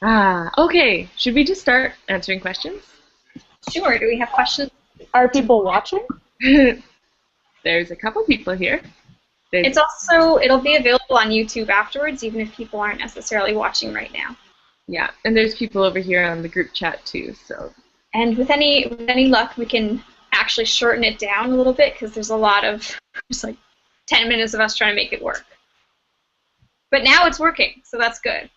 Okay. Should we just start answering questions? Sure. Do we have questions? Are people watching? There's a couple people here. It'll be available on YouTube afterwards, even if people aren't necessarily watching right now. Yeah, and there's people over here on the group chat too. So. And with any luck, we can actually shorten it down a little bit because there's like 10 minutes of us trying to make it work. But now it's working, so that's good.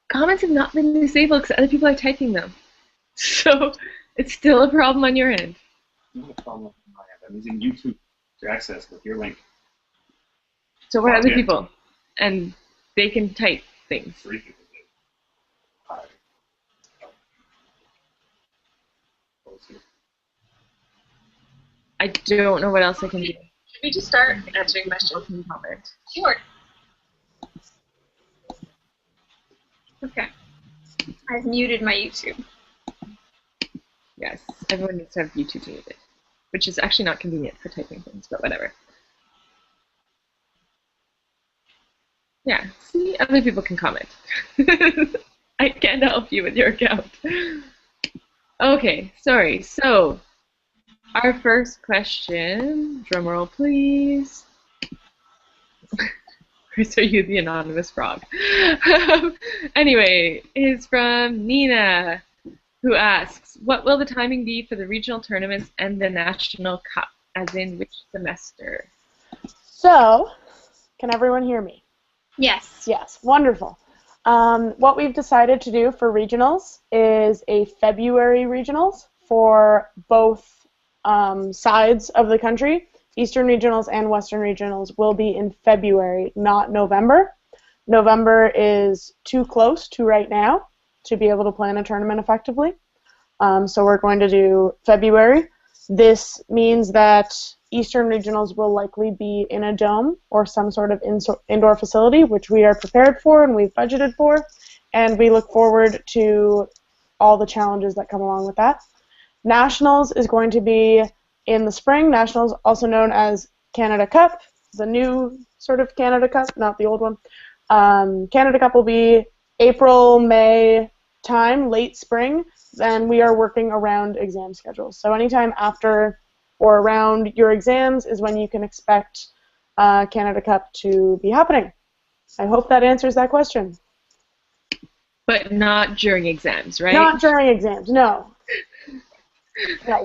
Comments have not been disabled because other people are typing them. So it's still a problem on your end. Not a problem on my end. I'm using YouTube to access with your link. So we're other people, and they can type things. 3 people did. Hi. I don't know what else I can do. Should we just start answering questions and comment? Sure. Okay. I've muted my YouTube. Yes, everyone needs to have YouTube muted, which is actually not convenient for typing things, but whatever. Yeah, see, other people can comment. I can't help you with your account. Okay, sorry. So, our first question, drumroll please. Chris, are you the anonymous frog? Anyway, is from Nina, who asks, what will the timing be for the regional tournaments and the National Cup, as in which semester? So, can everyone hear me? Yes. Yes, wonderful. What we've decided to do for regionals is a February regionals for both sides of the country. Eastern regionals and Western regionals will be in February, not November. November is too close to right now to be able to plan a tournament effectively. So we're going to do February. This means that Eastern regionals will likely be in a dome or some sort of indoor facility, which we are prepared for and we've budgeted for, and we look forward to all the challenges that come along with that. Nationals is going to be in the spring. Nationals, also known as Canada Cup, the new sort of Canada Cup, not the old one. Canada Cup will be April, May time, late spring, and we are working around exam schedules. So anytime after or around your exams is when you can expect Canada Cup to be happening. I hope that answers that question. But not during exams, right? Not during exams, no. No,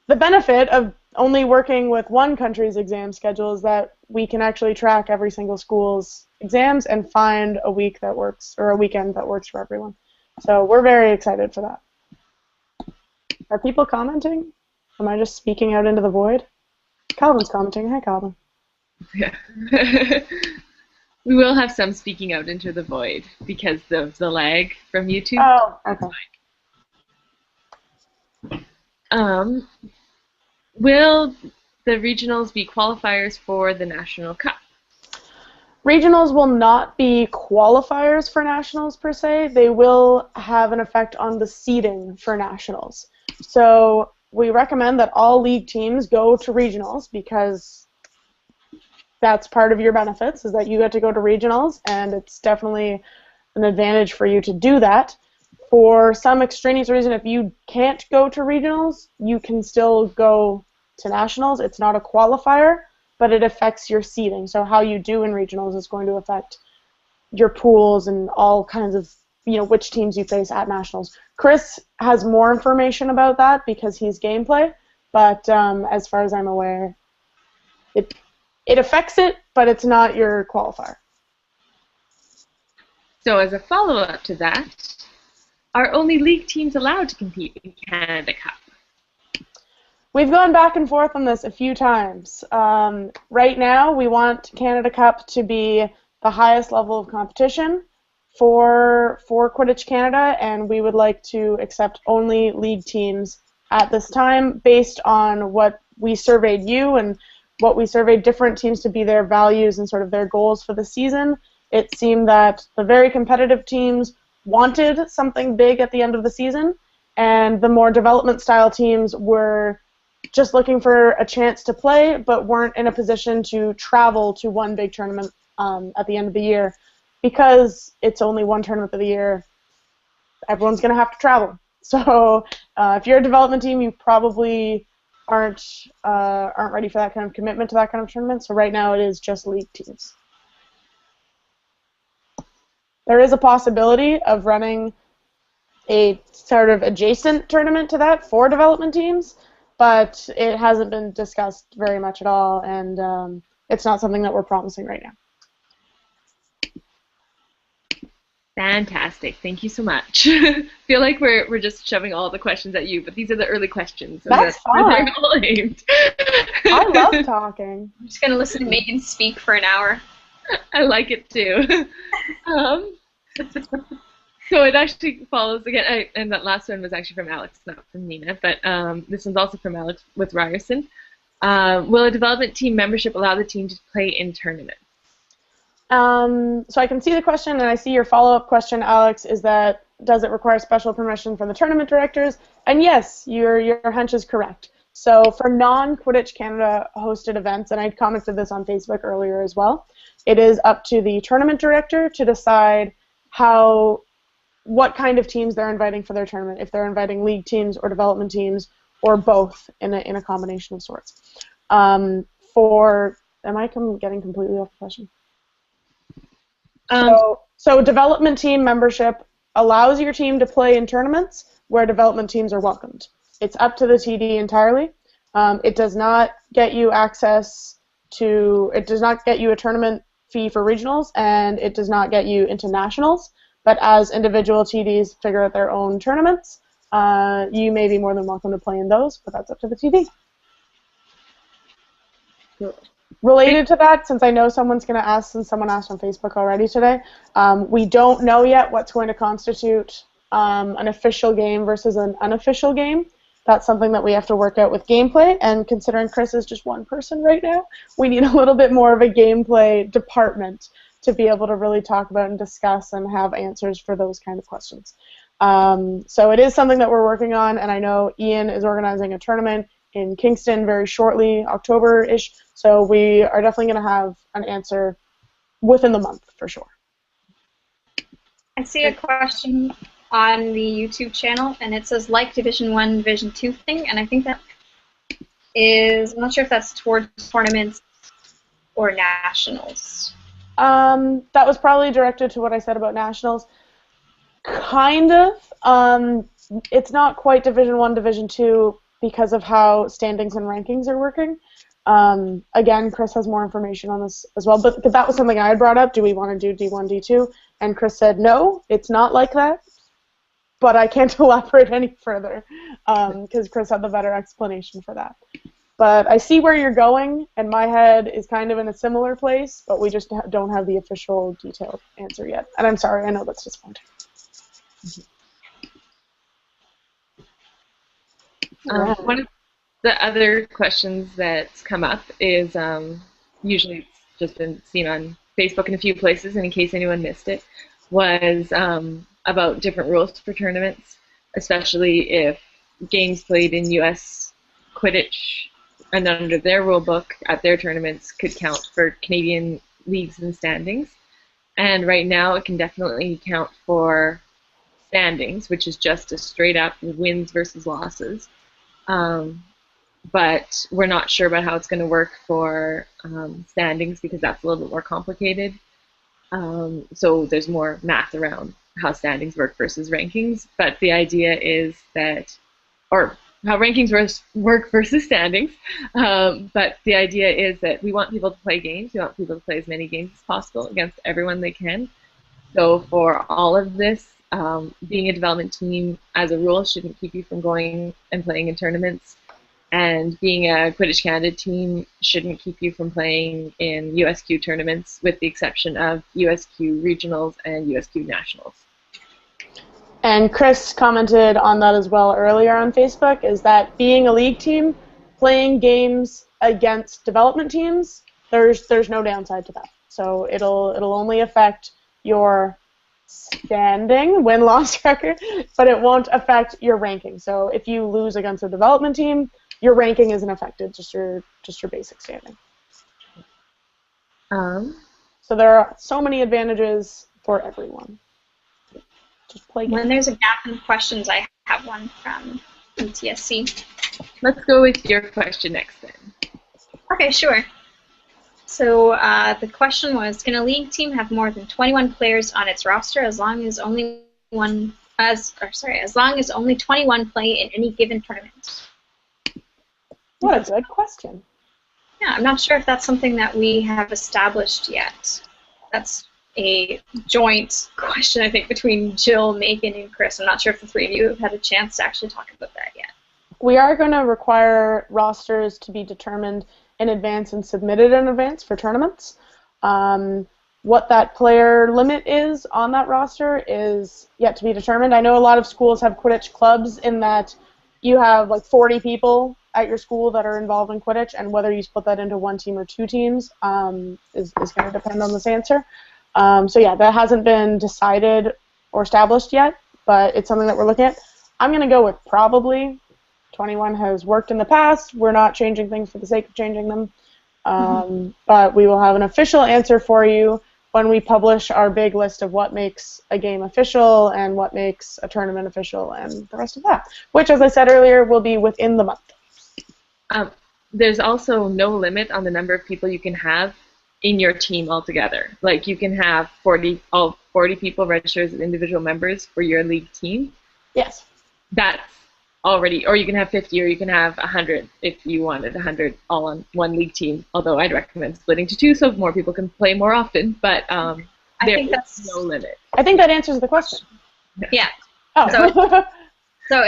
the benefit of only working with one country's exam schedule is that we can actually track every single school's exams and find a week that works, or a weekend that works for everyone. So we're very excited for that. Are people commenting? Am I just speaking out into the void? Calvin's commenting. Hi, Calvin. Yeah. We will have some speaking out into the void because of the lag from YouTube. Oh, okay. Will the regionals be qualifiers for the National Cup? Regionals will not be qualifiers for nationals per se. They will have an effect on the seeding for nationals. So we recommend that all league teams go to regionals because that's part of your benefits, is that you get to go to regionals, and it's definitely an advantage for you to do that. For some extraneous reason, if you can't go to regionals, you can still go to nationals. It's not a qualifier, but it affects your seeding. So how you do in regionals is going to affect your pools and all kinds of, which teams you face at nationals. Chris has more information about that because he's gameplay, but as far as I'm aware, it affects it, but it's not your qualifier. So as a follow-up to that, are only league teams allowed to compete in Canada Cup? We've gone back and forth on this a few times. Right now, we want Canada Cup to be the highest level of competition for Quidditch Canada, and we would like to accept only league teams at this time based on what we surveyed you and what we surveyed different teams to be their values and sort of their goals for the season. It seemed that the very competitive teams wanted something big at the end of the season, and the more development-style teams were just looking for a chance to play but weren't in a position to travel to one big tournament at the end of the year. because it's only one tournament of the year, everyone's going to have to travel. So if you're a development team, you probably aren't ready for that kind of commitment to that kind of tournament. So right now it is just league teams. There is a possibility of running a sort of adjacent tournament to that for development teams, but it hasn't been discussed very much at all, and it's not something that we're promising right now. Fantastic. Thank you so much. I feel like we're just shoving all the questions at you, but these are the early questions. So That's fine. They're all aimed. I love talking. I'm just going to listen to Megan speak for an hour. I like it too. So it actually follows again, and that last one was actually from Alex, not from Nina, but this one's also from Alex with Ryerson. Will a development team membership allow the team to play in tournaments? So I can see the question, and I see your follow-up question, Alex, is that does it require special permission from the tournament directors? And yes, your hunch is correct. So for non-Quidditch Canada hosted events, and I commented this on Facebook earlier as well, it is up to the tournament director to decide what kind of teams they're inviting for their tournament, if they're inviting league teams or development teams or both in a combination of sorts. Am I getting completely off the question? So development team membership allows your team to play in tournaments where development teams are welcomed. It's up to the TD entirely. It does not get you it does not get you a tournament fee for regionals, and it does not get you into nationals. But as individual TDs figure out their own tournaments, you may be more than welcome to play in those, but that's up to the TD. Cool. Related to that, since I know someone's going to ask, since someone asked on Facebook already today, we don't know yet what's going to constitute an official game versus an unofficial game. That's something that we have to work out with gameplay, and considering Chris is just one person right now, we need a little bit more of a gameplay department to be able to really talk about and discuss and have answers for those kind of questions. So it is something that we're working on, and I know Ian is organizing a tournament in Kingston very shortly, October-ish, so we are definitely going to have an answer within the month for sure. I see a question on the YouTube channel, and it says like Division 1, Division 2 thing, and I think that is, I'm not sure if that's towards tournaments or nationals. That was probably directed to what I said about nationals. Kind of. It's not quite Division 1, Division 2 because of how standings and rankings are working. Again, Chris has more information on this as well, but that was something I had brought up. Do we want to do D1, D2? And Chris said, no, it's not like that. But I can't elaborate any further because Chris had the better explanation for that. But I see where you're going, and my head is kind of in a similar place, but we just don't have the official detailed answer yet. And I'm sorry, I know that's disappointing. One of the other questions that's come up is, usually it's just been seen on Facebook in a few places, and in case anyone missed it, was about different rules for tournaments, especially if games played in US Quidditch and under their rule book at their tournaments could count for Canadian leagues and standings. And right now it can definitely count for standings, which is just a straight up wins versus losses. But we're not sure about how it's going to work for standings because that's a little bit more complicated. So there's more math around how standings work versus rankings. But the idea is that, or how rankings work versus standings. But the idea is that we want people to play games. We want people to play as many games as possible against everyone they can. So for all of this, being a development team as a rule shouldn't keep you from going and playing in tournaments. And being a Quidditch Canada team shouldn't keep you from playing in USQ tournaments, with the exception of USQ regionals and USQ nationals. And Chris commented on that as well earlier on Facebook, is that being a league team, playing games against development teams, there's no downside to that. So it'll only affect your standing, win-loss record, but it won't affect your ranking. So if you lose against a development team, your ranking isn't affected, just your basic standing. So there are so many advantages for everyone. Just play games. When there's a gap in questions, I have one from UTSC. Let's go with your question next then. Okay, sure. So the question was, can a league team have more than 21 players on its roster as long as only as long as only 21 play in any given tournament? What a good question. Yeah, I'm not sure if that's something that we have established yet. That's a joint question, I think, between Jill, Megan, and Chris. I'm not sure if the three of you have had a chance to actually talk about that yet. We are going to require rosters to be determined in advance and submitted in advance for tournaments. What that player limit is on that roster is yet to be determined. I know a lot of schools have Quidditch clubs in that you have like 40 people at your school that are involved in Quidditch, and whether you split that into one team or two teams is going to depend on this answer. So yeah, that hasn't been decided or established yet, but it's something that we're looking at. I'm going to go with probably. 21 has worked in the past. We're not changing things for the sake of changing them. But we will have an official answer for you when we publish our big list of what makes a game official and what makes a tournament official and the rest of that, which, as I said earlier, will be within the month. There's also no limit on the number of people you can have in your team altogether. Like, you can have 40 people registered as individual members for your league team. Yes. That's already, or you can have 50, or you can have 100 if you wanted 100 all on one league team, although I'd recommend splitting to two so more people can play more often, but I there think that's is no limit. I think that answers the question. Yeah. Oh. So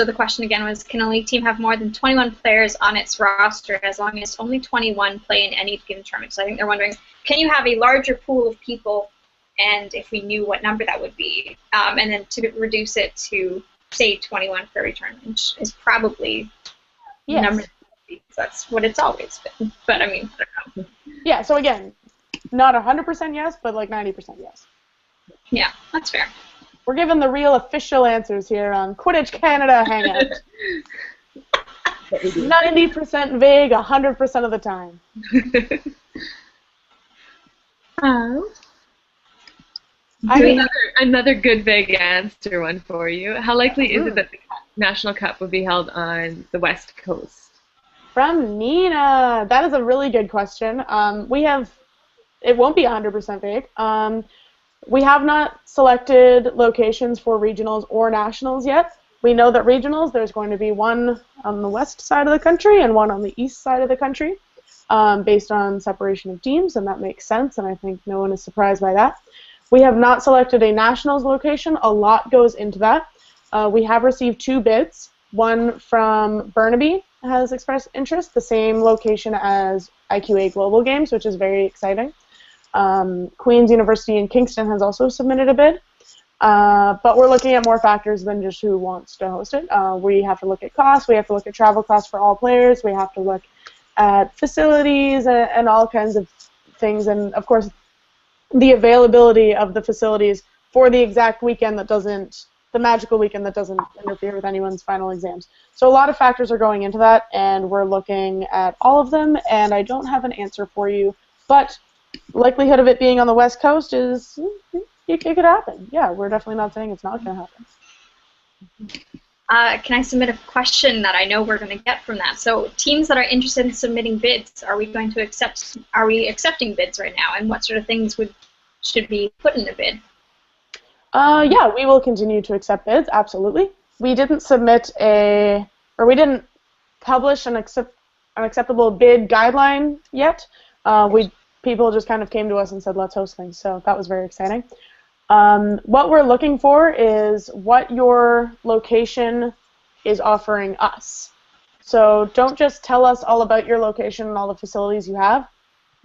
the question again was, can a league team have more than 21 players on its roster as long as only 21 play in any given tournament? So I think they're wondering, can you have a larger pool of people, and if we knew what number that would be, and then to reduce it to, say, 21 for every tournament, which is probably the number that would be, 'cause that's what it's always been. But I mean, I don't know. Yeah, so again, not 100% yes, but like 90% yes. Yeah, that's fair. We're giving the real official answers here on Quidditch Canada Hangout. 90% vague, 100% of the time. Another good vague answer one for you. How likely is it that the National Cup will be held on the West Coast? From Nina. That is a really good question. It won't be 100% vague. We have not selected locations for regionals or nationals yet. We know that regionals, there's going to be one on the west side of the country and one on the east side of the country, based on separation of teams, and that makes sense, and I think no one is surprised by that. We have not selected a nationals location. A lot goes into that. We have received 2 bids. One from Burnaby has expressed interest, the same location as IQA Global Games, which is very exciting. Queen's University in Kingston has also submitted a bid. But we're looking at more factors than just who wants to host it. We have to look at costs. We have to look at travel costs for all players. We have to look at facilities and all kinds of things. And, of course, the availability of the facilities for the exact weekend that doesn't, the magical weekend that doesn't interfere with anyone's final exams. So a lot of factors are going into that, and we're looking at all of them, and I don't have an answer for you. But likelihood of it being on the West Coast is, it could happen. Yeah, we're definitely not saying it's not going to happen. Can I submit a question that I know we're going to get from that? So teams that are interested in submitting bids, are we accepting bids right now, and what sort of things should be put in a bid? Yeah, we will continue to accept bids, absolutely. We didn't we didn't publish an acceptable bid guideline yet. People just kind of came to us and said, let's host things, so that was very exciting. What we're looking for is what your location is offering us. So don't just tell us all about your location and all the facilities you have.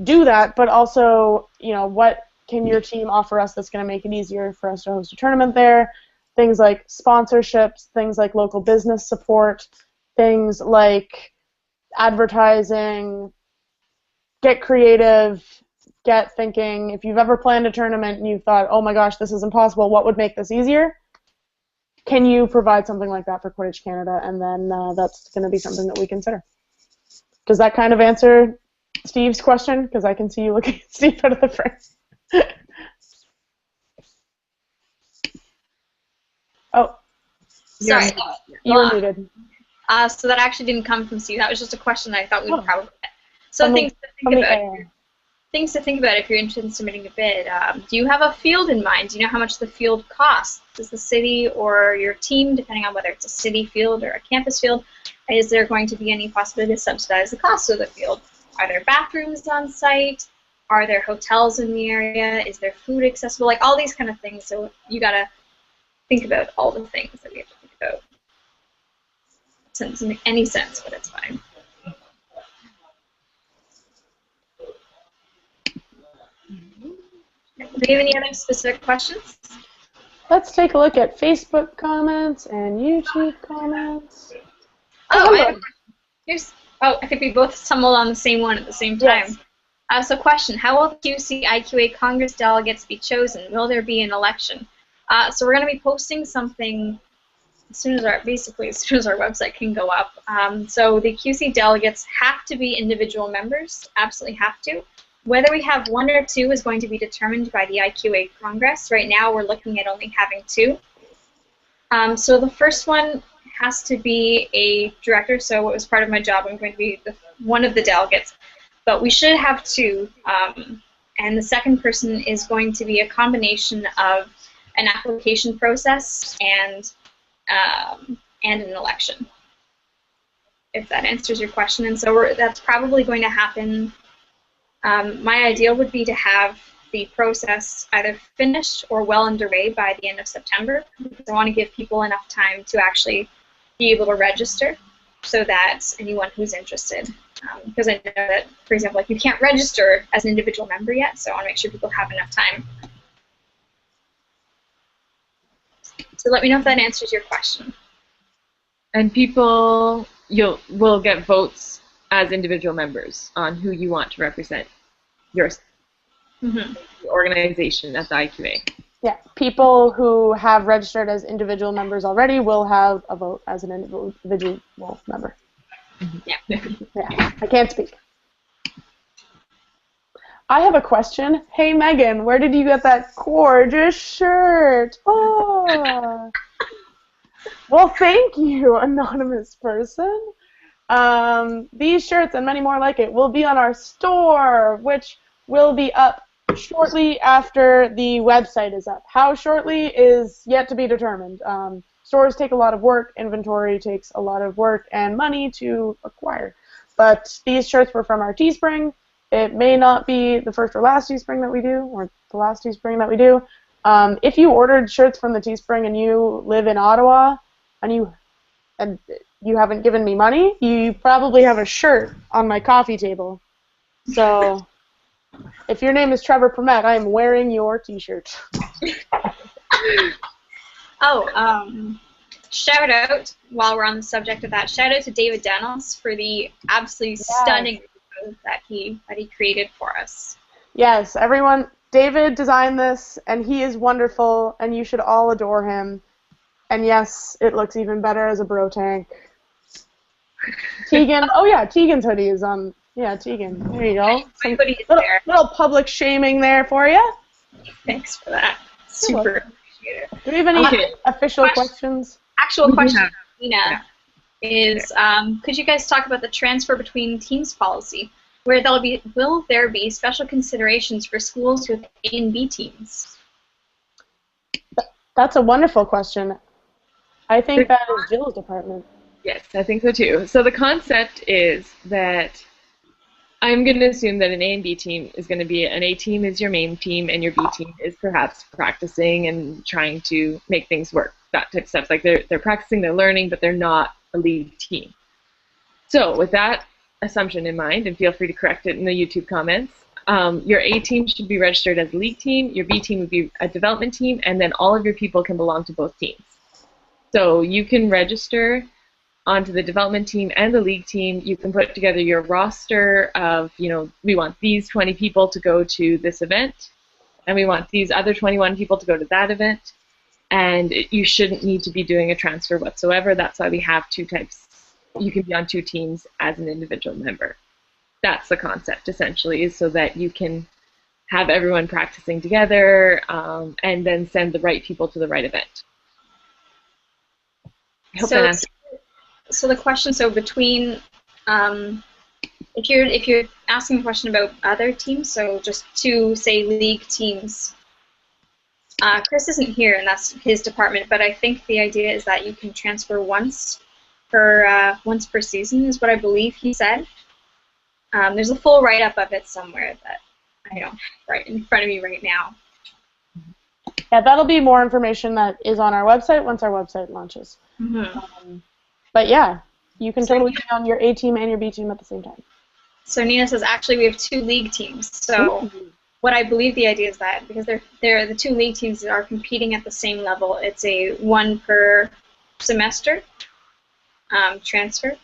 Do that, but also, what can your team offer us that's going to make it easier for us to host a tournament there? Things like sponsorships, things like local business support, things like advertising. Get creative. Get thinking. If you've ever planned a tournament and you thought, oh my gosh, this is impossible, what would make this easier? Can you provide something like that for Quidditch Canada? And then that's going to be something that we consider. Does that kind of answer Steve's question? Because I can see you looking at Steve out of the frame. Oh, Sorry. you were muted. So that actually didn't come from Steve. That was just a question I thought we would probably get. So From things to from think the about. air. Things to think about if you're interested in submitting a bid. Do you have a field in mind? Do you know how much the field costs? Does the city or your team, depending on whether it's a city field or a campus field, is there going to be any possibility to subsidize the cost of the field? Are there bathrooms on site? Are there hotels in the area? Is there food accessible? Like all these kind of things. So you got to think about all the things that we have to think about. It doesn't make any sense, but it's fine. Do you have any other specific questions? Let's take a look at Facebook comments and YouTube comments. Oh, I have a question. I think we both stumbled on the same one at the same time. Yes. So question, how will the QC IQA Congress delegates be chosen? Will there be an election? So we're going to be posting something as soon as our website can go up. So the QC delegates have to be individual members, absolutely have to. Whether we have one or two is going to be determined by the IQA Congress. Right now we're looking at only having two. So the first one has to be a director, so it was part of my job. I'm going to be one of the delegates. But we should have two. And the second person is going to be a combination of an application process and an election, if that answers your question. And so that's probably going to happen. My ideal would be to have the process either finished or well underway by the end of September, because I want to give people enough time to actually be able to register so that anyone who's interested, because I know that, for example, like you can't register as an individual member yet, so I want to make sure people have enough time. So let me know if that answers your question. And people will get votes as individual members on who you want to represent your organization at the IQA. Yeah, people who have registered as individual members already will have a vote as an individual member. Yeah. Yeah, I can't speak. I have a question. Hey, Megan, where did you get that gorgeous shirt? Oh. Well, thank you, anonymous person. These shirts and many more like it will be on our store, which will be up shortly after the website is up. How shortly is yet to be determined. Stores take a lot of work, inventory takes a lot of work and money to acquire. But these shirts were from our Teespring. It may not be the first or last Teespring that we do, or the last Teespring that we do. If you ordered shirts from the Teespring and you live in Ottawa and you haven't given me money, you probably have a shirt on my coffee table. So if your name is Trevor Permet, I am wearing your t-shirt. Shout out, while we're on the subject of that, shout out to David Danos for the absolutely stunning logo that he created for us. Yes, everyone, David designed this, and he is wonderful, and you should all adore him. And yes, it looks even better as a bro tank. Tegan, oh yeah, Tegan's hoodie is on. Yeah, Tegan. There you go. My hoodie is little, there. Little public shaming there for you. Thanks for that. Super appreciate it. Do we have any official questions? Actual question, Nina, is could you guys talk about the transfer between teams policy, where will there be special considerations for schools with A and B teams? That's a wonderful question. I think that is Jill's department. Yes, I think so too. So the concept is that I'm going to assume that an A and B team is going to be an A team is your main team, and your B team is perhaps practicing and trying to make things work. That type of stuff. Like they're practicing, they're learning, but they're not a league team. So with that assumption in mind, and feel free to correct it in the YouTube comments, your A team should be registered as a league team, your B team would be a development team, and then all of your people can belong to both teams. So you can register onto the development team and the league team. You can put together your roster of, we want these 20 people to go to this event, and we want these other 21 people to go to that event, and you shouldn't need to be doing a transfer whatsoever. That's why we have two types. You can be on two teams as an individual member. That's the concept, essentially, is so that you can have everyone practicing together and then send the right people to the right event. I hope that So, answers. so the question, so between, if you're asking a question about other teams, so just two, say, league teams. Chris isn't here, and that's his department. But I think the idea is that you can transfer once per season, is what I believe he said. There's a full write-up of it somewhere that I don't have right in front of me right now. Yeah, that'll be more information that is on our website once our website launches. Mm-hmm. But yeah, you can totally be on your A team and your B team at the same time. So Nina says, actually, we have two league teams. So what I believe the idea is that because they're the two league teams that are competing at the same level, it's a one per semester transfer.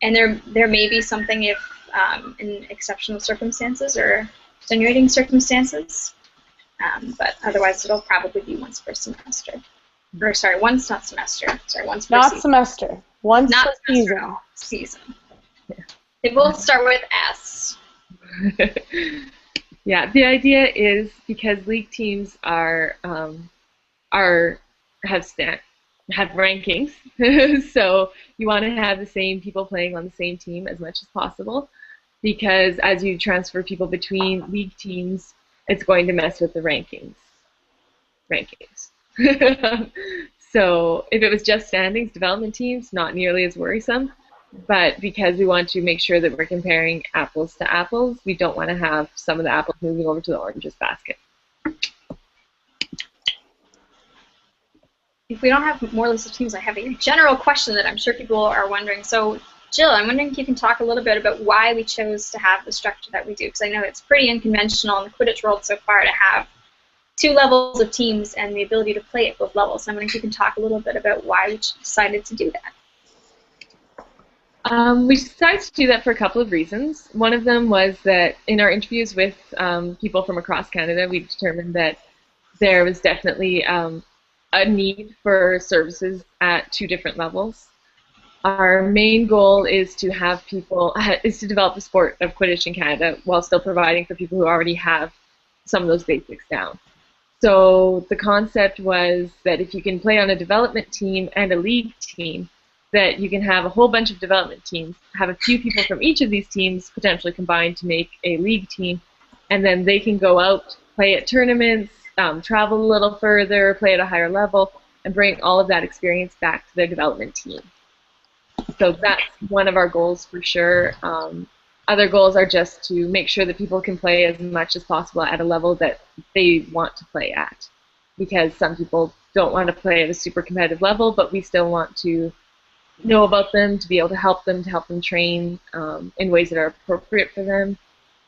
And there may be something if in exceptional circumstances or extenuating circumstances, but otherwise it'll probably be once per semester. Or sorry, once not semester. Sorry, once per season. Not semester. Once Not per semester, season. no, season. They both start with S. Yeah, the idea is because league teams have rankings, so you want to have the same people playing on the same team as much as possible. Because as you transfer people between league teams, it's going to mess with the rankings. So if it was just standings, development teams, not nearly as worrisome. But because we want to make sure that we're comparing apples to apples, we don't want to have some of the apples moving over to the oranges basket. If we don't have more lists of teams, I have a general question that I'm sure people are wondering. So, Jill, I'm wondering if you can talk a little bit about why we chose to have the structure that we do, because I know it's pretty unconventional in the Quidditch world so far to have two levels of teams and the ability to play at both levels. So I'm wondering if you can talk a little bit about why we decided to do that. We decided to do that for a couple of reasons. One of them was that in our interviews with people from across Canada, we determined that there was definitely a need for services at two different levels. Our main goal is to have is to develop the sport of Quidditch in Canada while still providing for people who already have some of those basics down. So the concept was that if you can play on a development team and a league team, that you can have a whole bunch of development teams, have a few people from each of these teams potentially combined to make a league team, and then they can go out, play at tournaments, travel a little further, play at a higher level, and bring all of that experience back to their development team. So that's one of our goals for sure. Other goals are just to make sure that people can play as much as possible at a level that they want to play at. Because some people don't want to play at a super competitive level, but we still want to know about them, to be able to help them train in ways that are appropriate for them,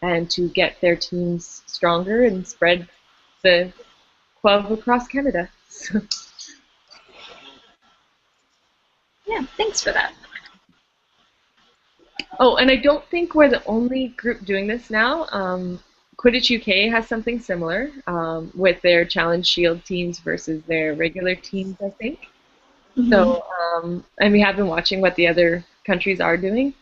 and to get their teams stronger and spread the club across Canada. So. Yeah, thanks for that. Oh, and I don't think we're the only group doing this now. Quidditch UK has something similar with their Challenge Shield teams versus their regular teams, I think. Mm-hmm. So, and we have been watching what the other countries are doing.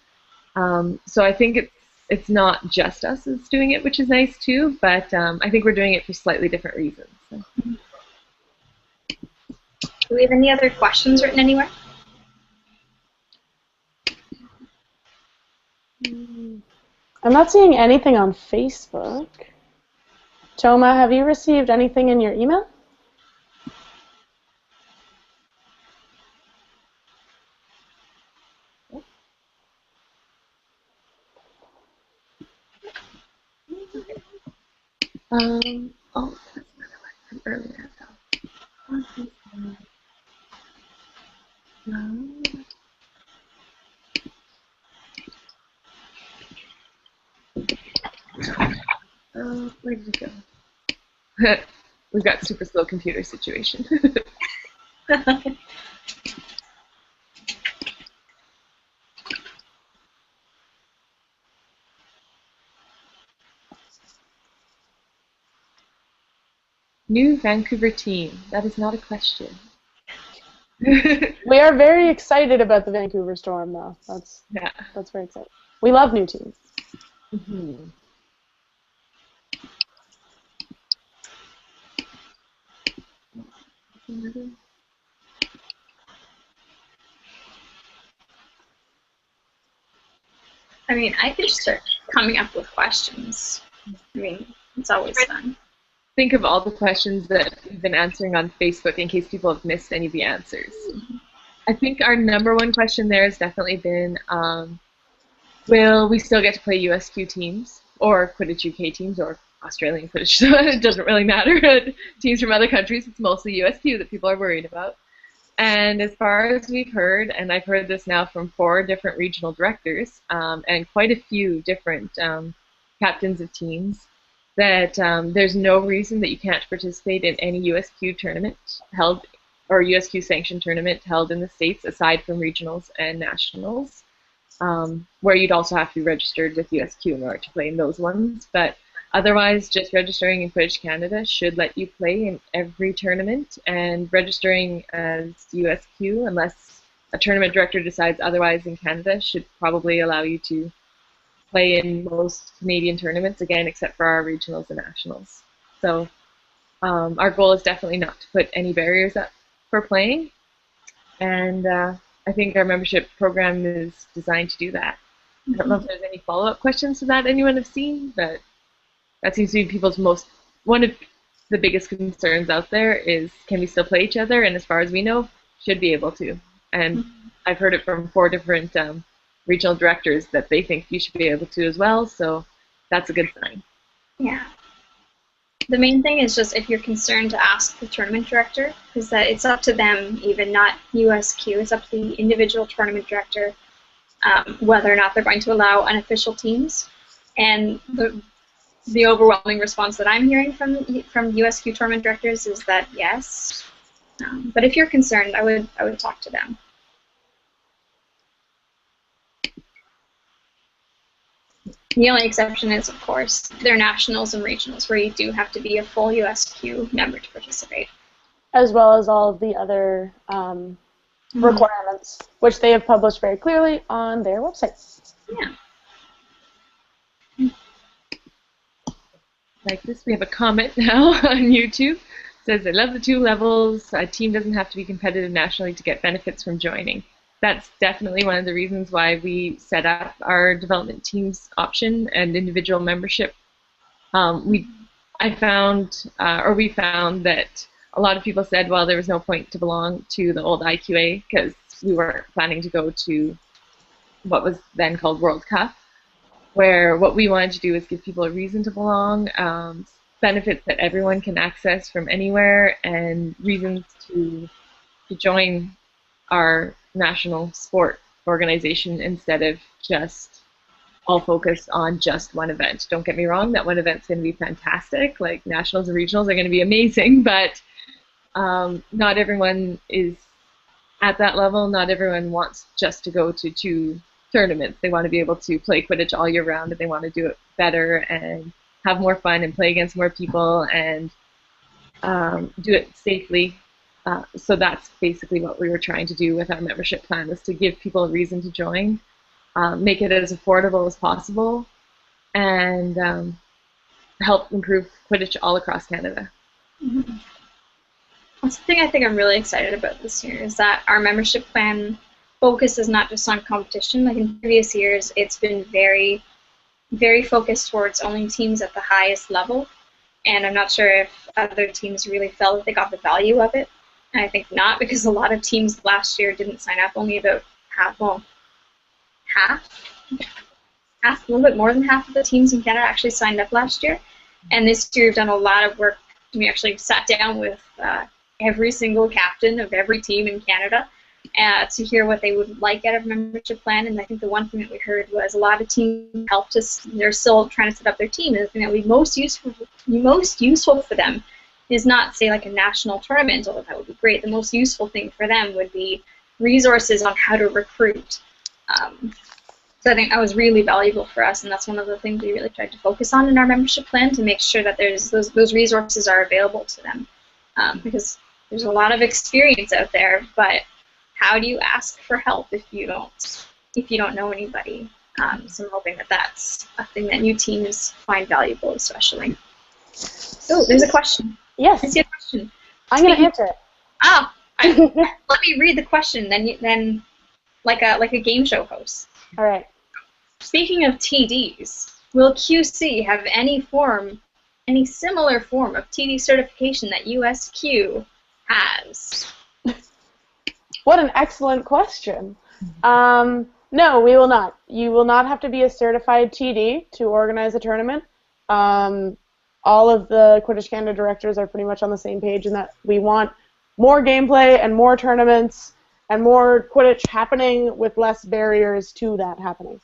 So I think it's not just us that's doing it, which is nice too, but I think we're doing it for slightly different reasons. So. Do we have any other questions written anywhere? I'm not seeing anything on Facebook. Toma, have you received anything in your email? Oh, that's another one from earlier though. Where did it go? We've got super slow computer situation. New Vancouver team. That is not a question. We are very excited about the Vancouver Storm, though. That's very exciting. We love new teams. Mm-hmm. I mean, I could just start coming up with questions. I mean, it's always fun. Think of all the questions that we've been answering on Facebook in case people have missed any of the answers. I think our number one question there has definitely been, will we still get to play USQ teams or Quidditch UK teams or Australian Quidditch? It doesn't really matter. Teams from other countries, it's mostly USQ that people are worried about. And as far as we've heard, and I've heard this now from 4 different regional directors and quite a few different captains of teams, that there's no reason that you can't participate in any USQ tournament held or USQ sanctioned tournament held in the States aside from regionals and nationals, where you'd also have to be registered with USQ in order to play in those ones. But otherwise, just registering in Quidditch Canada should let you play in every tournament, and registering as USQ, unless a tournament director decides otherwise in Canada, should probably allow you to play in most Canadian tournaments, again, except for our regionals and nationals. So our goal is definitely not to put any barriers up for playing, and I think our membership program is designed to do that. I don't know if there's any follow-up questions to that anyone have seen, but that seems to be people's one of the biggest concerns out there is, can we still play each other? And as far as we know, should be able to. And I've heard it from 4 different regional directors that they think you should be able to as well, so that's a good sign. Yeah. The main thing is just if you're concerned to ask the tournament director, because that it's up to them, even not USQ, it's up to the individual tournament director whether or not they're going to allow unofficial teams. And the overwhelming response that I'm hearing from USQ tournament directors is that yes. But if you're concerned, I would talk to them. The only exception is, of course, their nationals and regionals, where you do have to be a full USQ member to participate. As well as all of the other requirements, which they have published very clearly on their website. Yeah. Like this, we have a comment now on YouTube. It says, I love the 2 levels. A team doesn't have to be competitive nationally to get benefits from joining. That's definitely one of the reasons why we set up our development teams option and individual membership. We found that a lot of people said, well, there was no point to belong to the old IQA because we weren't planning to go to what was then called World Cup, where what we wanted to do is give people a reason to belong, benefits that everyone can access from anywhere, and reasons to join our national sport organization instead of just all focused on just one event. Don't get me wrong, that one event's going to be fantastic. Like nationals and regionals are going to be amazing, but not everyone is at that level. Not everyone wants just to go to 2 tournaments. They want to be able to play Quidditch all year round, and they want to do it better and have more fun and play against more people and do it safely. So that's basically what we were trying to do with our membership plan, was to give people a reason to join, make it as affordable as possible, and help improve Quidditch all across Canada. Mm-hmm. That's the thing I think I'm really excited about this year, is that our membership plan focuses not just on competition. Like in previous years, it's been very, very focused towards only teams at the highest level, and I'm not sure if other teams really felt that they got the value of it. And I think not, because a lot of teams last year didn't sign up. Only about a little bit more than half of the teams in Canada actually signed up last year. And this year we've done a lot of work. We actually sat down with every single captain of every team in Canada to hear what they would like out of a membership plan. And I think the one thing that we heard was a lot of teams helped us. They're still trying to set up their team, and the thing that would be most useful for them is not, say, like a national tournament, although that would be great. The most useful thing for them would be resources on how to recruit. So I think that was really valuable for us, and that's one of the things we really tried to focus on in our membership plan, to make sure that those resources are available to them. Because there's a lot of experience out there, but how do you ask for help if you don't know anybody? So I'm hoping that that's a thing that new teams find valuable, especially. Oh, there's a question. Yes. I see a question. I'm going to answer it. Oh, let me read the question. Then like a game show host. All right. Speaking of TDs, will QC have any similar form of TD certification that USQ has? What an excellent question. No, we will not. You will not have to be a certified TD to organize a tournament. All of the Quidditch Canada directors are pretty much on the same page in that we want more gameplay and more tournaments and more Quidditch happening with less barriers to that happening.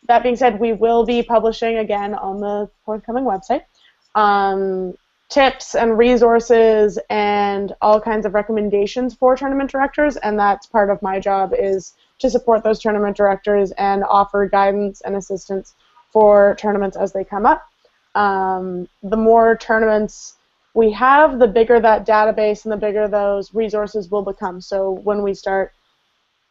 That being said, we will be publishing again on the forthcoming website tips and resources and all kinds of recommendations for tournament directors, and that's part of my job, is to support those tournament directors and offer guidance and assistance for tournaments as they come up. The more tournaments we have, the bigger that database and the bigger those resources will become. So when we start,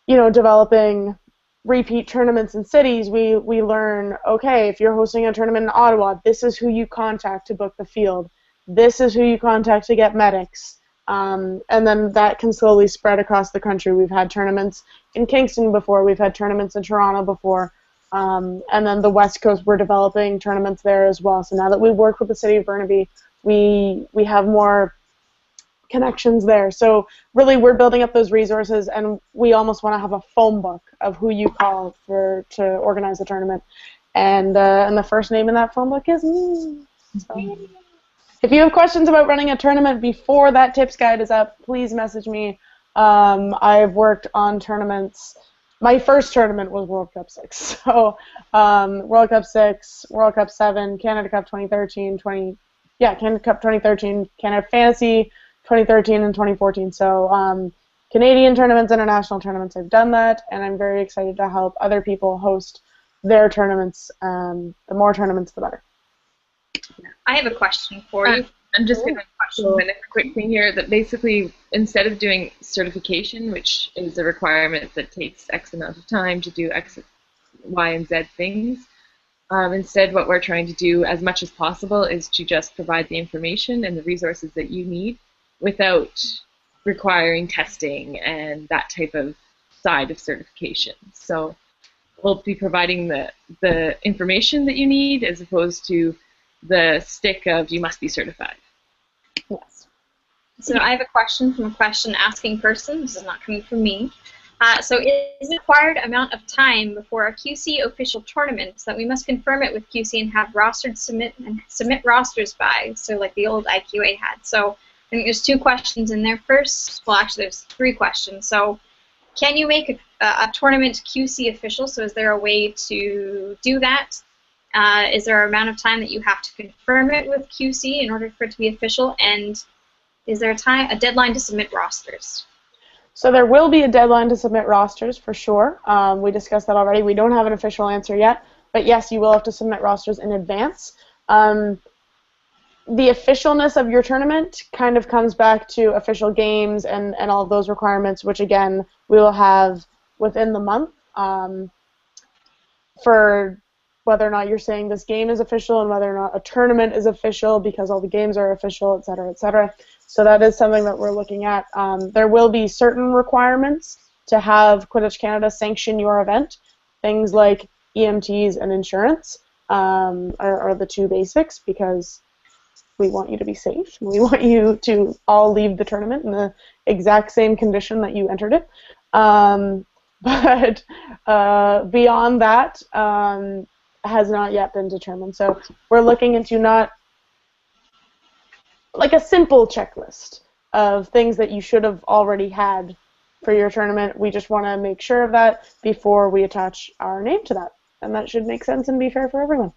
developing repeat tournaments in cities, we learn, okay, if you're hosting a tournament in Ottawa, this is who you contact to book the field. This is who you contact to get medics. And then that can slowly spread across the country. We've had tournaments in Kingston before. We've had tournaments in Toronto before. And then the West Coast, we're developing tournaments there as well. So now that we work with the city of Burnaby, we have more connections there. So really, we're building up those resources, and we almost want to have a phone book of who you call to organize a tournament. And the first name in that phone book is me. So if you have questions about running a tournament before that tips guide is up, please message me. I've worked on tournaments. My first tournament was World Cup 6. So World Cup 6, World Cup 7, Canada Cup 2013, Canada Cup 2013, Canada Fantasy 2013 and 2014. So Canadian tournaments, international tournaments, I've done that, and I'm very excited to help other people host their tournaments. The more tournaments, the better. I have a question for you. I'm just going to throw in a quick thing here that basically, instead of doing certification, which is a requirement that takes X amount of time to do X, Y, and Z things, instead what we're trying to do as much as possible is to just provide the information and the resources that you need without requiring testing and that type of side of certification. So we'll be providing the information that you need as opposed to the stick of you must be certified. Yes. So I have a question from a question-asking person. This is not coming from me. So is the required amount of time before a QC official tournament that we must confirm it with QC and have rostered submit rosters by, so like the old IQA had. So I think there's 2 questions in there. First, well, actually there's 3 questions. So can you make a tournament QC official? So is there a way to do that? Is there an amount of time that you have to confirm it with QC in order for it to be official? And is there a deadline to submit rosters? So there will be a deadline to submit rosters for sure. We discussed that already. We don't have an official answer yet, but yes, you will have to submit rosters in advance. The officialness of your tournament kind of comes back to official games and all of those requirements, which again we will have within the month for whether or not you're saying this game is official and whether or not a tournament is official because all the games are official, et cetera, et cetera. So that is something that we're looking at. There will be certain requirements to have Quidditch Canada sanction your event. Things like EMTs and insurance are the 2 basics because we want you to be safe. We want you to all leave the tournament in the exact same condition that you entered it. But beyond that, has not yet been determined. So we're looking into not like a simple checklist of things that you should have already had for your tournament. We just want to make sure of that before we attach our name to that. And that should make sense and be fair for everyone.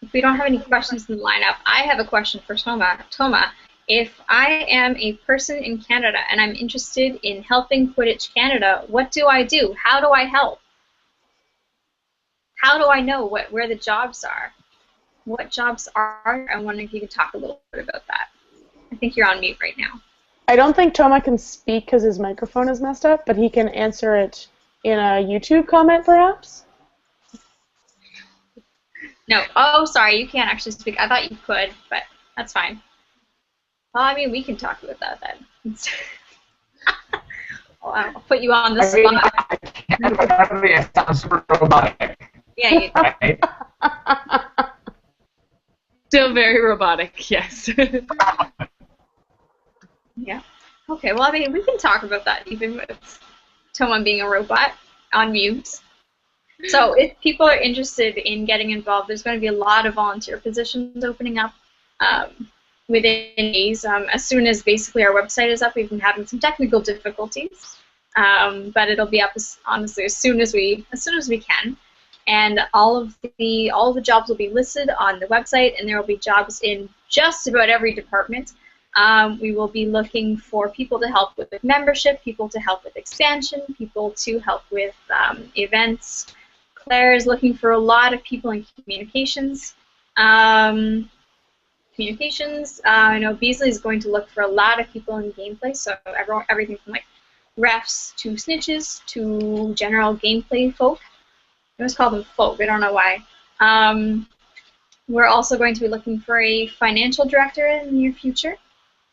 If we don't have any questions in the lineup, I have a question for Toma. Toma, if I am a person in Canada and I'm interested in helping Quidditch Canada, what do I do? How do I help? How do I know where the jobs are? What jobs are? I'm wondering if you could talk a little bit about that. I think you're on mute right now. I don't think Toma can speak because his microphone is messed up, but he can answer it in a YouTube comment, perhaps? No. Oh, sorry, you can't actually speak. I thought you could, but that's fine. Well, I mean, we can talk about that then. I'll put you on the spot. It sounds super robotic. Yeah, you Right? Still very robotic, yes. Yeah. Okay, well, I mean, we can talk about that even with someone being a robot on mute. So if people are interested in getting involved, there's going to be a lot of volunteer positions opening up within days. As soon as basically our website is up, we've been having some technical difficulties, but it'll be up honestly as soon as we can. And all of the jobs will be listed on the website, and there will be jobs in just about every department. We will be looking for people to help with membership, people to help with expansion, people to help with events. Claire is looking for a lot of people in communications. I know Beasley is going to look for a lot of people in gameplay, so everything from like refs to snitches to general gameplay folk. I always call them folk, I don't know why. We're also going to be looking for a financial director in the near future,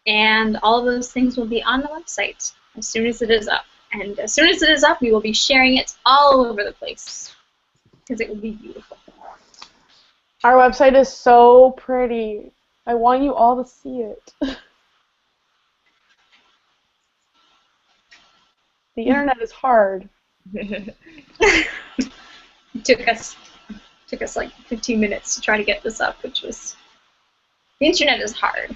and all of those things will be on the website as soon as it is up. And as soon as it is up, we will be sharing it all over the place because it will be beautiful. Our website is so pretty. I want you all to see it. The internet is hard. It took us like 15 minutes to try to get this up, which was, the internet is hard.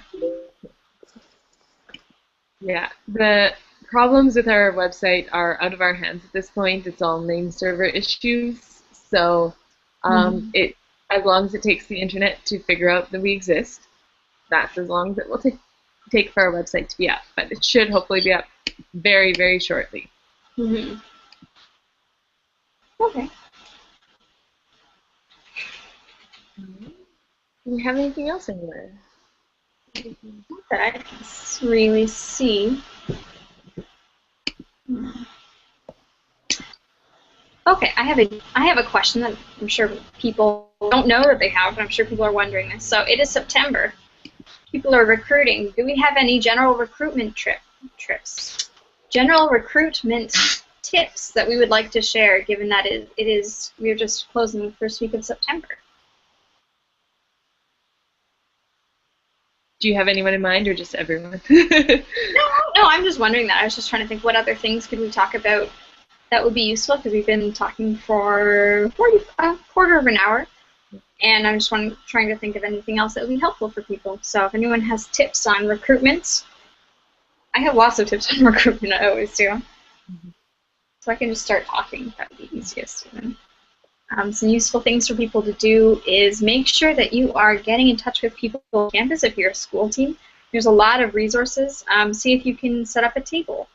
Yeah, the problems with our website are out of our hands at this point. It's all name server issues. So it, as long as it takes the internet to figure out that we exist, that's as long as it will take for our website to be up. But it should hopefully be up very, very shortly. Mm-hmm. Okay. Do we have anything else anywhere? Not that I can really see. Okay, I have a question that I'm sure people don't know that they have, but I'm sure people are wondering this. So it is September. People are recruiting. Do we have any general recruitment trips? General recruitment tips that we would like to share, given that we're just closing the first week of September. Do you have anyone in mind, or just everyone? No, I'm just wondering that. I was just trying to think what other things could we talk about that would be useful, because we've been talking for a quarter of an hour, and I'm just trying to think of anything else that would be helpful for people. So if anyone has tips on recruitment, I have lots of tips on recruitment, I always do. Mm-hmm. So I can just start talking. That would be easiest. Some useful things for people to do is make sure that you are getting in touch with people on campus if you're a school team. There's a lot of resources. See if you can set up a table.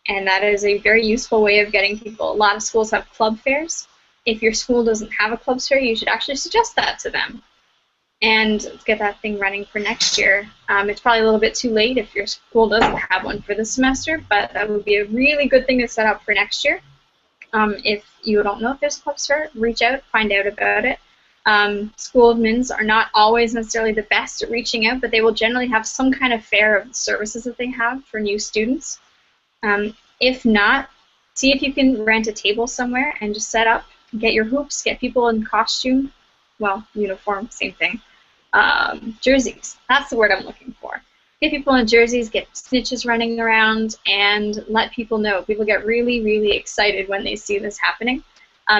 And that is a very useful way of getting people. A lot of schools have club fairs. If your school doesn't have a club fair, you should actually suggest that to them and get that thing running for next year. It's probably a little bit too late if your school doesn't have one for this semester, but that would be a really good thing to set up for next year. If you don't know if there's a club fair, reach out, find out about it. School admins are not always necessarily the best at reaching out, but they will generally have some kind of fair of the services that they have for new students. If not, see if you can rent a table somewhere and just set up, get your hoops, get people in costume, well, uniform, same thing. Jerseys, that's the word I'm looking for. Get people in jerseys, get snitches running around, and let people know. People get really, really excited when they see this happening.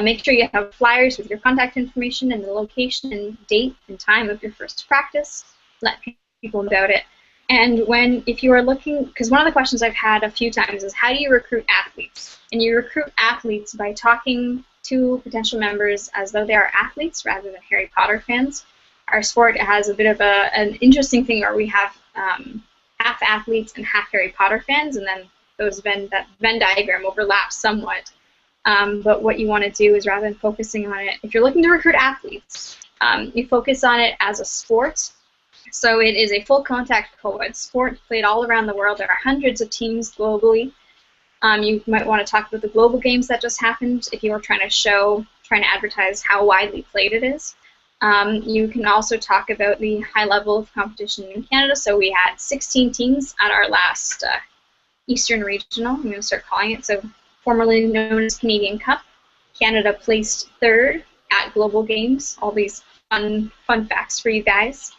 Make sure you have flyers with your contact information and the location and date and time of your first practice. Let people know about it. And if you are looking, because one of the questions I've had a few times is, how do you recruit athletes? And you recruit athletes by talking to potential members as though they are athletes rather than Harry Potter fans. Our sport has a bit of an interesting thing where we have half athletes and half Harry Potter fans, and then that Venn diagram overlaps somewhat. But what you want to do is, rather than focusing on it, if you're looking to recruit athletes, you focus on it as a sport. So it is a full contact co-ed sport played all around the world. There are hundreds of teams globally. You might want to talk about the global games that just happened if you were trying to advertise how widely played it is. You can also talk about the high level of competition in Canada. So we had 16 teams at our last Eastern Regional. I'm going to start calling it. So formerly known as Canadian Cup. Canada placed third at Global Games. All these fun facts for you guys.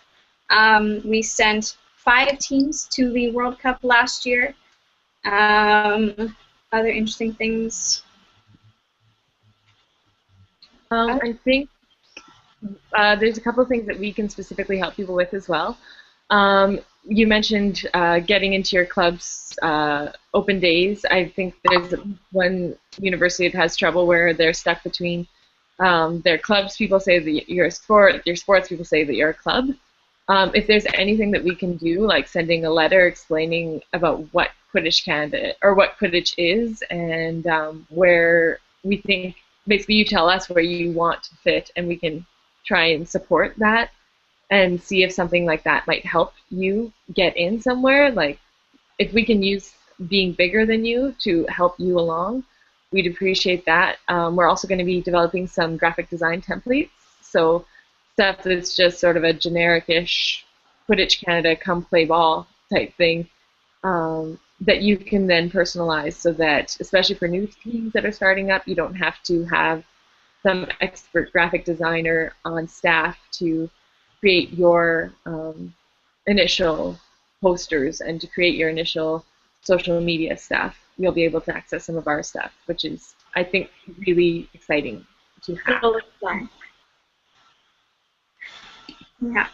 We sent 5 teams to the World Cup last year. Other interesting things. I think there's a couple of things that we can specifically help people with as well. You mentioned getting into your club's open days. I think there's one university that has trouble where they're stuck between their clubs. People say that you're a sport, your sports. People say that you're a club. If there's anything that we can do, like sending a letter explaining about what Quidditch Canada or what Quidditch is, and where we think, basically you tell us where you want to fit, and we can try and support that and see if something like that might help you get in somewhere. Like if we can use being bigger than you to help you along, we'd appreciate that. We're also going to be developing some graphic design templates, so stuff that's just sort of a generic-ish Quidditch Canada come play ball type thing that you can then personalize, so that, especially for new teams that are starting up, you don't have to have some expert graphic designer on staff to create your initial posters and to create your initial social media stuff. You'll be able to access some of our stuff, which is, I think, really exciting to have. Yeah.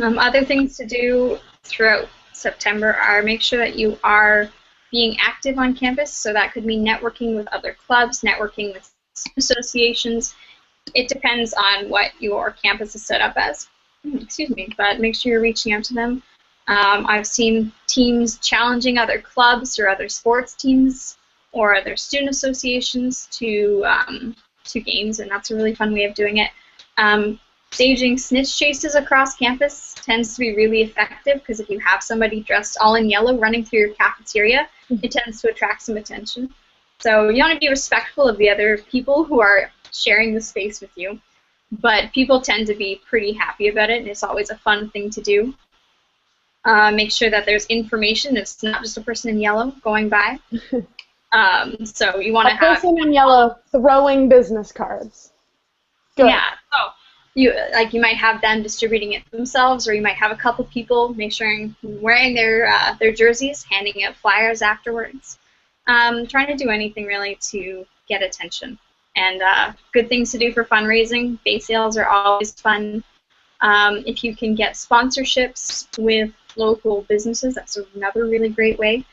Other things to do throughout September are make sure that you are being active on campus. So that could mean networking with other clubs, networking with associations. It depends on what your campus is set up as. Excuse me, but make sure you're reaching out to them. I've seen teams challenging other clubs or other sports teams or other student associations to games, and that's a really fun way of doing it. Staging snitch chases across campus tends to be really effective, because if you have somebody dressed all in yellow running through your cafeteria, it tends to attract some attention. So you want to be respectful of the other people who are sharing the space with you, but people tend to be pretty happy about it, and it's always a fun thing to do. Make sure that there's information. It's not just a person in yellow going by. So you want to have a person in yellow throwing business cards. Good. Yeah. So you might have them distributing it themselves, or you might have a couple people wearing their jerseys, handing out flyers afterwards. Trying to do anything really to get attention. And good things to do for fundraising. Bake sales are always fun. If you can get sponsorships with local businesses, that's another really great way.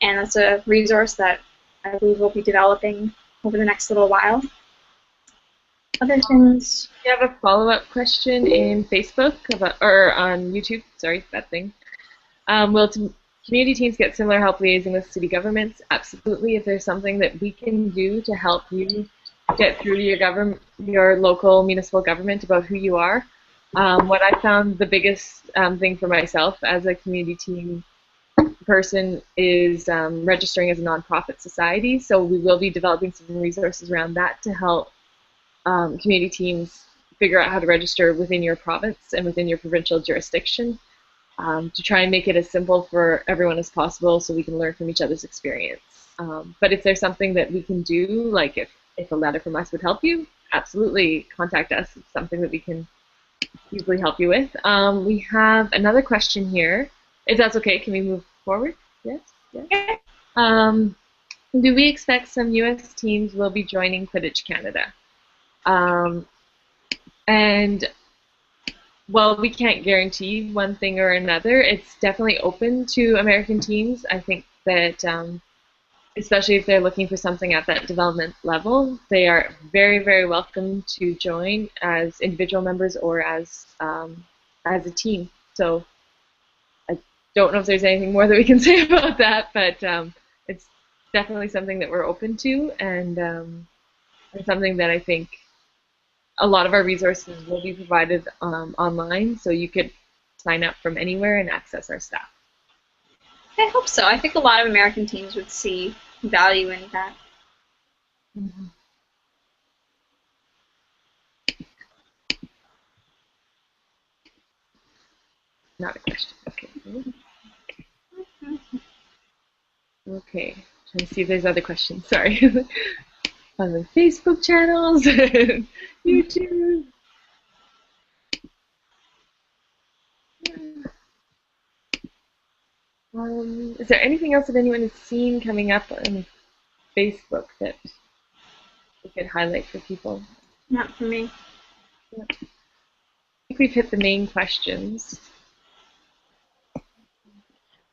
And that's a resource that I believe we'll be developing over the next little while. Other things. We have a follow-up question in Facebook or on YouTube. Sorry, that thing. Will community teams get similar help liaising with city governments? Absolutely. If there's something that we can do to help you get through to your local municipal government about who you are. What I found the biggest thing for myself as a community team person is registering as a nonprofit society. So we will be developing some resources around that to help community teams figure out how to register within your province and within your provincial jurisdiction, to try and make it as simple for everyone as possible so we can learn from each other's experience. But if there's something that we can do, like if a letter from us would help you, absolutely contact us. It's something that we can easily help you with. We have another question here. If that's okay, can we move forward? Yes? Yes. Do we expect some U.S. teams will be joining Quidditch Canada? And well, we can't guarantee one thing or another. It's definitely open to American teams. I think that especially if they're looking for something at that development level, they are very, very welcome to join as individual members or as a team. So I don't know if there's anything more that we can say about that, but it's definitely something that we're open to, and something that I think a lot of our resources will be provided online, so you could sign up from anywhere and access our stuff. I hope so. I think a lot of American teams would see value in that. Mm-hmm. Not a question. Okay. Okay. Let's see if there's other questions. Sorry. On the Facebook channels, YouTube. Is there anything else that anyone has seen coming up on Facebook that we could highlight for people? Not for me. I think we've hit the main questions.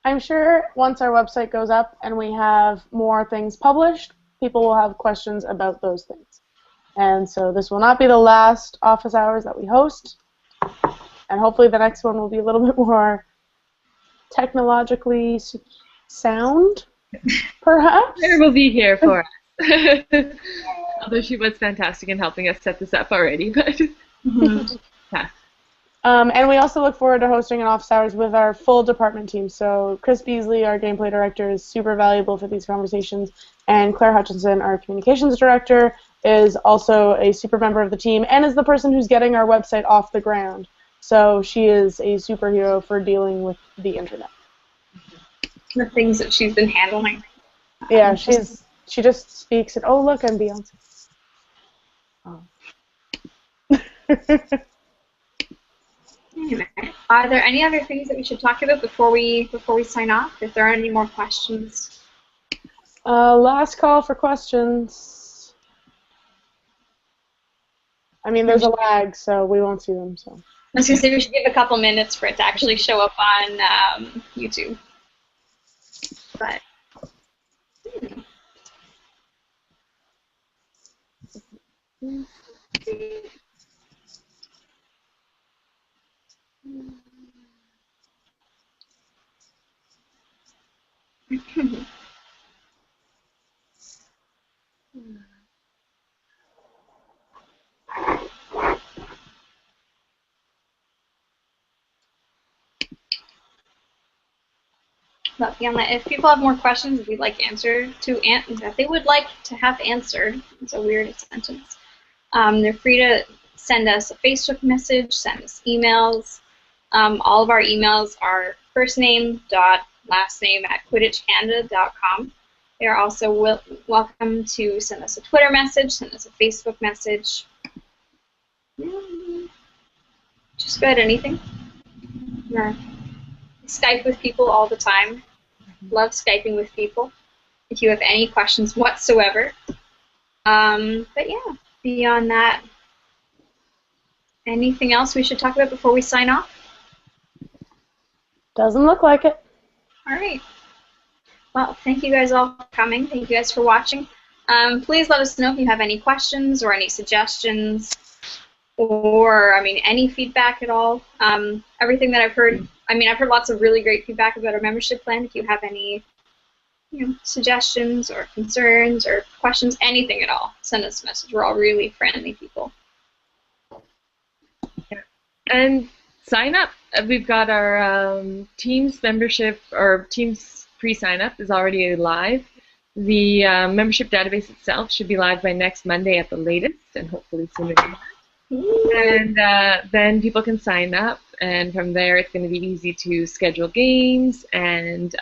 I'm sure once our website goes up and we have more things published, people will have questions about those things. And so this will not be the last office hours that we host. And hopefully the next one will be a little bit more technologically sound, perhaps. Claire will be here for us. Although she was fantastic in helping us set this up already. But yeah. And we also look forward to hosting an office hours with our full department team. So Chris Beasley, our gameplay director, is super valuable for these conversations. And Claire Hutchinson, our communications director, is also a super member of the team and is the person who's getting our website off the ground. So she is a superhero for dealing with the internet. The things that she's been handling. Yeah, she just speaks and, oh, look, I'm Beyonce. Oh. Anyway, are there any other things that we should talk about before we sign off? If there are any more questions. Last call for questions. I mean, there's a lag, so we won't see them. So. I was going to say we should give a couple minutes for it to actually show up on YouTube. But. But beyond that, if people have more questions that that they would like to have answered, it's a weird sentence. They're free to send us a Facebook message, send us emails. All of our emails are firstname.lastname@quidditchcanada.com. They are also welcome to send us a Twitter message, send us a Facebook message. Just about anything. Yeah. Skype with people all the time. Love Skyping with people. If you have any questions whatsoever. But yeah, beyond that, anything else we should talk about before we sign off? Doesn't look like it. All right. Well, thank you guys all for coming. Thank you guys for watching. Please let us know if you have any questions or any suggestions or, any feedback at all. Everything that I've heard, I've heard lots of really great feedback about our membership plan. If you have any suggestions or concerns or questions, anything at all, send us a message. We're all really friendly people. Yeah. And sign up. We've got our Teams membership, or Teams pre-sign-up is already live. The membership database itself should be live by next Monday at the latest, and hopefully sooner than that. And then people can sign up, and from there it's going to be easy to schedule games and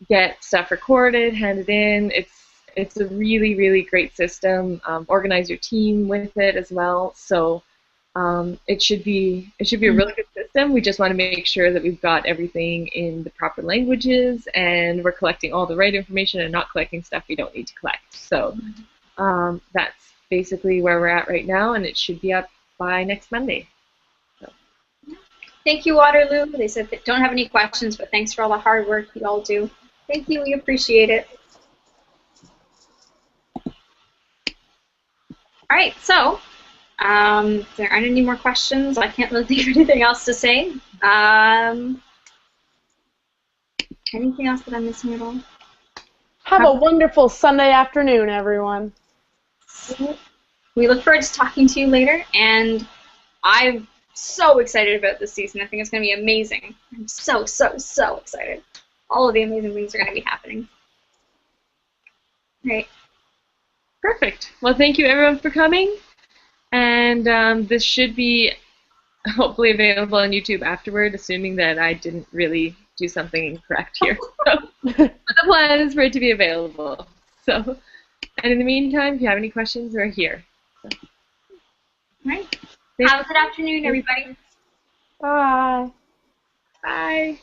get stuff recorded, handed in. It's a really, really great system. Organize your team with it as well. So it should be a really good system. We just want to make sure that we've got everything in the proper languages and we're collecting all the right information and not collecting stuff we don't need to collect. So that's basically where we're at right now, and it should be up by next Monday. So. Thank you, Waterloo. They said they don't have any questions, but thanks for all the hard work you all do. Thank you. We appreciate it. All right, so if there aren't any more questions, I can't really think of anything else to say. Anything else that I'm missing at all? Have a wonderful Sunday afternoon, everyone. We look forward to talking to you later, and I'm so excited about this season. I think it's going to be amazing. I'm so, so, so excited. All of the amazing things are going to be happening. All right. Perfect. Well, thank you everyone for coming, and this should be hopefully available on YouTube afterward, assuming that I didn't really do something incorrect here. So, but the plan is for it to be available. So, and in the meantime, if you have any questions, we're here. So. Right. Have a good afternoon, everybody. Bye. Bye.